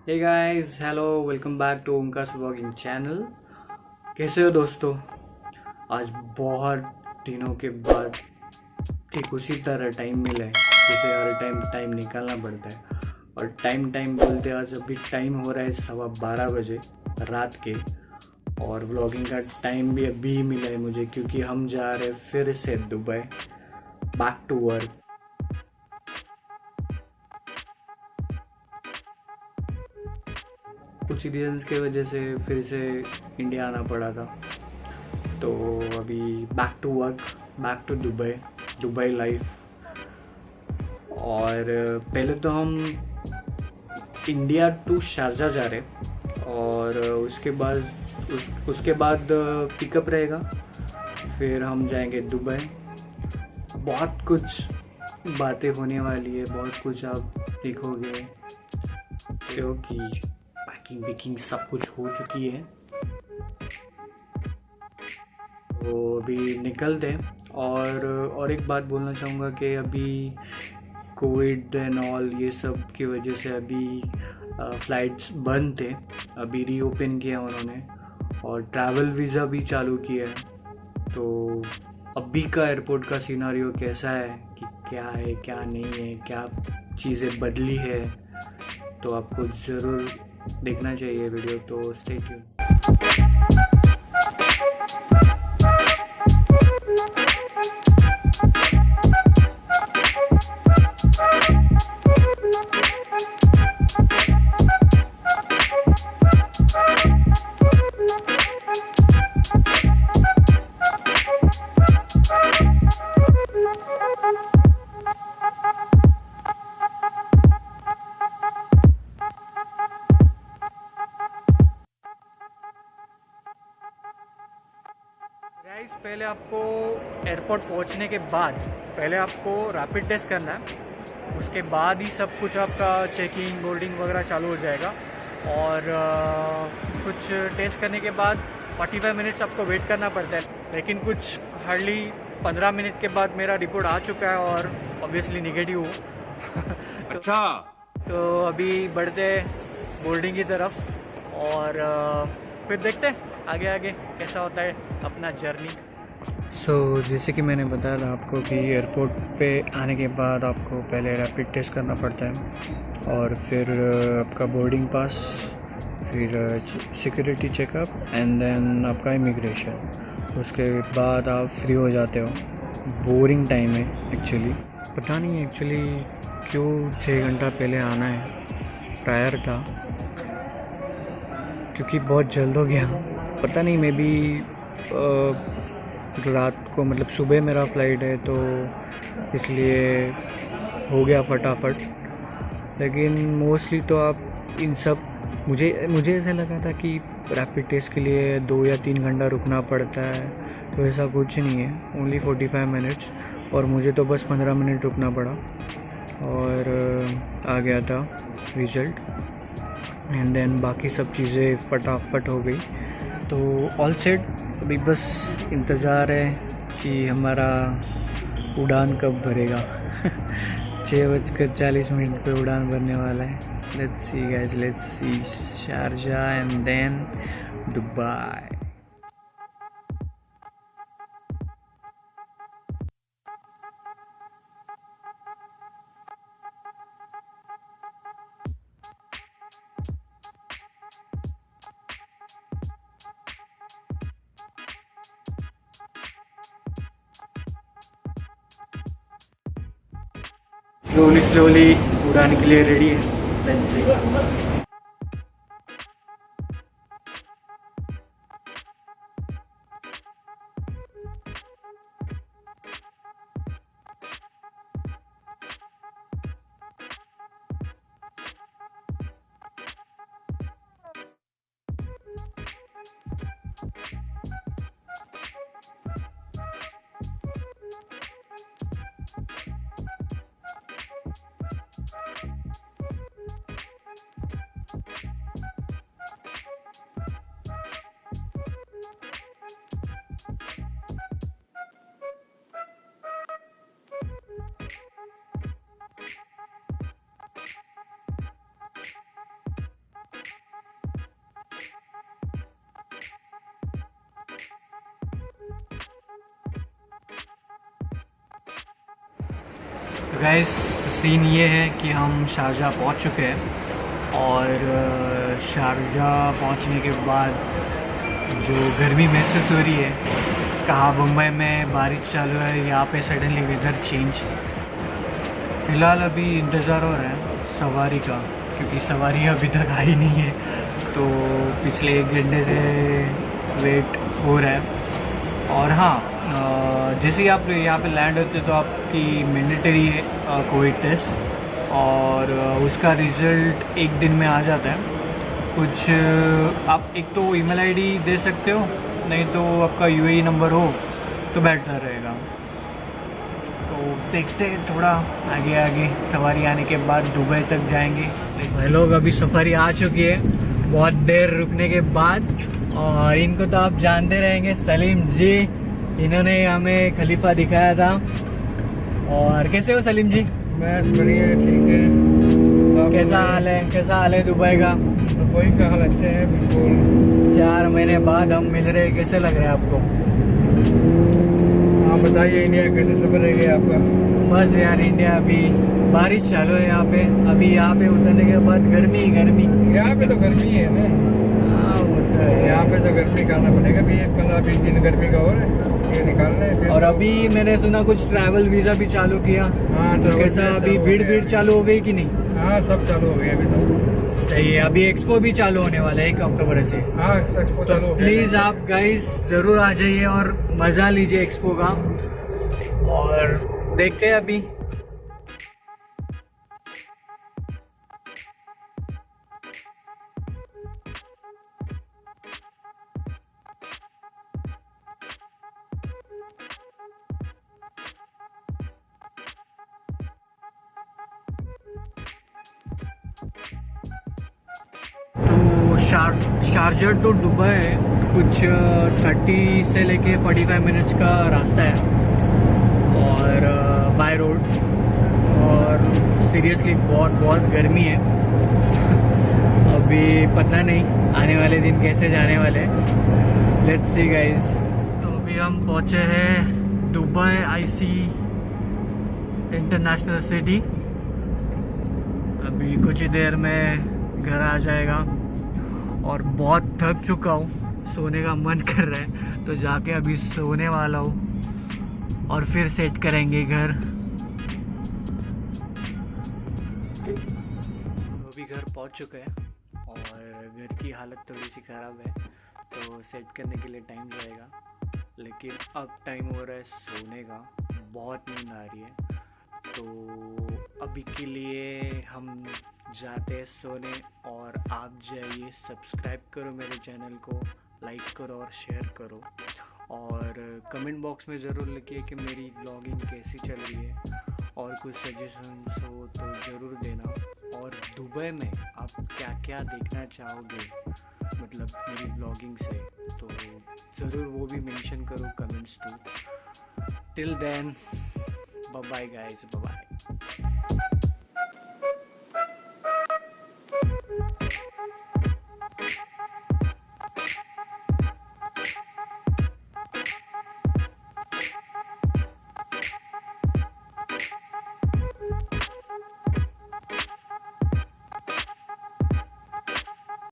Hey guys, hello, welcome back to Omkas vlogging channel. कैसे हो दोस्तों? आज बहुत दिनों के बाद ठीक उसी तरह टाइम मिला है जैसे हर टाइम टाइम निकालना पड़ता है। और टाइम टाइम बोलते आज अभी टाइम हो रहा है 12:15 बजे रात के। और व्लॉगिंग का टाइम भी अभी ही मिला है मुझे क्योंकि हम जा रहे हैं फिर से दुबई, बैक टू वर्क। कुछ रीजंस की वजह से फिर से इंडिया आना पड़ा था। तो अभी back to work, back to Dubai, Dubai life. और पहले तो हम इंडिया टू शारजा जा रहे और उसके बाद पिकअप रहेगा। फिर हम जाएंगे दुबई। बहुत कुछ बातें होने वाली है, बहुत कुछ आप देखोगे क्योंकि पैकिंग विकिंग सब कुछ हो चुकी है। तो अभी निकलते हैं। और एक बात बोलना चाहूँगा कि अभी कोविड एंड ऑल ये सब की वजह से अभी फ़्लाइट्स बंद थे। अभी रीओपन किया उन्होंने और ट्रैवल वीज़ा भी चालू किया है। तो अभी का एयरपोर्ट का सिनारियो कैसा है कि क्या है क्या नहीं है, क्या चीज़ें बदली है, तो आपको ज़रूर देखना चाहिए वीडियो। तो स्टे ट्यून। गाइस, पहले आपको एयरपोर्ट पहुंचने के बाद पहले आपको रैपिड टेस्ट करना है। उसके बाद ही सब कुछ आपका चेकिंग बोर्डिंग वगैरह चालू हो जाएगा। और कुछ टेस्ट करने के बाद 45 मिनट्स आपको वेट करना पड़ता है। लेकिन कुछ हार्डली 15 मिनट के बाद मेरा रिपोर्ट आ चुका है और ऑब्वियसली निगेटिव हूँ। अच्छा, तो अभी बढ़ते बोर्डिंग की तरफ और फिर देखते हैं आगे आगे कैसा होता है अपना जर्नी। जैसे कि मैंने बताया था आपको कि एयरपोर्ट पे आने के बाद आपको पहले रैपिड टेस्ट करना पड़ता है और फिर आपका बोर्डिंग पास, फिर सिक्योरिटी चेकअप एंड देन आपका इमिग्रेशन। उसके बाद आप फ्री हो जाते हो। बोरिंग टाइम है एक्चुअली, पता नहीं एक्चुअली क्यों 6 घंटा पहले आना है। प्रायर था क्योंकि बहुत जल्द हो गया। पता नहीं, मे बी रात को मतलब सुबह मेरा फ़्लाइट है तो इसलिए हो गया फटाफट। लेकिन मोस्टली तो आप इन सब मुझे ऐसा लगा था कि रैपिड टेस्ट के लिए 2 या 3 घंटा रुकना पड़ता है, तो ऐसा कुछ नहीं है, ओनली 45 मिनट्स। और मुझे तो बस 15 मिनट रुकना पड़ा और आ गया था रिज़ल्ट। एंड देन बाकी सब चीज़ें फटाफट हो गई। तो ऑल सेट, अभी बस इंतज़ार है कि हमारा उड़ान कब भरेगा। 6:40 पे उड़ान भरने वाला है। Let's see guys, let's see Sharjah and then Dubai. Slowly slowly उड़ान के लिए रेडी है। Let's see. गाइस सीन ये है कि हम शारजाह पहुंच चुके हैं और शारजाह पहुंचने के बाद जो गर्मी महसूस हो रही है, कहाँ मुंबई में बारिश चालू है, यहाँ पे सडनली वेदर चेंज। फ़िलहाल अभी इंतज़ार हो रहा है सवारी का, क्योंकि सवारी अभी तक आई नहीं है, तो पिछले 1 घंटे से वेट हो रहा है। और हाँ, जैसे ही आप यहाँ पे लैंड होते तो आपकी मैंडेटरी है कोविड टेस्ट, और उसका रिज़ल्ट 1 दिन में आ जाता है। कुछ आप एक तो ईमेल आईडी दे सकते हो, नहीं तो आपका यूएई नंबर हो तो बेहतर रहेगा। तो देखते हैं थोड़ा आगे आगे, सवारी आने के बाद दुबई तक जाएंगे। भाई लोग अभी सफारी आ चुकी है बहुत देर रुकने के बाद, और इनको तो आप जानते रहेंगे, सलीम जी, इन्होंने हमें खलीफा दिखाया था। और कैसे हो सलीम जी? बस बढ़िया, ठीक है। कैसा हाल है दुबई का? दुबई का हाल अच्छा है बिल्कुल। 4 महीने बाद हम मिल रहे हैं, कैसे लग रहा है आपको? आप बताइए, इंडिया कैसे सफर रहेगा आपका? बस यार, इंडिया अभी बारिश चालू है यहाँ पे, अभी यहाँ पे उतरने के बाद गर्मी। यहाँ पे तो गर्मी है ना। हाँ, वो तो है। यहाँ पे तो गर्मी करना पड़ेगा भी, 15-20 दिन गर्मी का और ये निकालना है। और अभी मैंने सुना कुछ ट्रैवल वीज़ा भी चालू किया। हाँ, तो कैसा अभी भीड़ चालू हो गई कि नहीं? हाँ, सब चालू हो गया अभी तो। सही है। अभी एक्सपो भी चालू होने वाला है 1 अक्टूबर से। हाँ, एक्सपो चालू हो गया। प्लीज़ आप गाइस ज़रूर आ जाइए और मज़ा लीजिए एक्सपो का। और देखते हैं अभी। तो शारजा टू दुबई कुछ 30 से लेके 45 मिनट्स का रास्ता है, और बाय रोड। और सीरियसली बहुत गर्मी है। अभी पता नहीं आने वाले दिन कैसे जाने वाले हैं। Let's see guys. तो अभी हम पहुंचे हैं दुबई आईसी इंटरनेशनल सिटी। अभी कुछ ही देर में घर आ जाएगा, और बहुत थक चुका हूँ, सोने का मन कर रहा है, तो जाके अभी सोने वाला हूँ और फिर सेट करेंगे घर। अभी घर पहुँच चुके हैं और घर की हालत थोड़ी सी ख़राब है, तो सेट करने के लिए टाइम लगेगा। लेकिन अब टाइम हो रहा है सोने का, बहुत नींद आ रही है। तो अभी के लिए हम जाते हैं सोने, और आप जाइए सब्सक्राइब करो मेरे चैनल को, लाइक करो और शेयर करो, और कमेंट बॉक्स में ज़रूर लिखिए कि मेरी ब्लॉगिंग कैसी चल रही है, और कुछ सजेशंस हो तो ज़रूर देना। और दुबई में आप क्या क्या देखना चाहोगे, मतलब मेरी ब्लॉगिंग से, तो ज़रूर वो भी मेंशन करो comments too. Till then, bye bye guys, bye bye.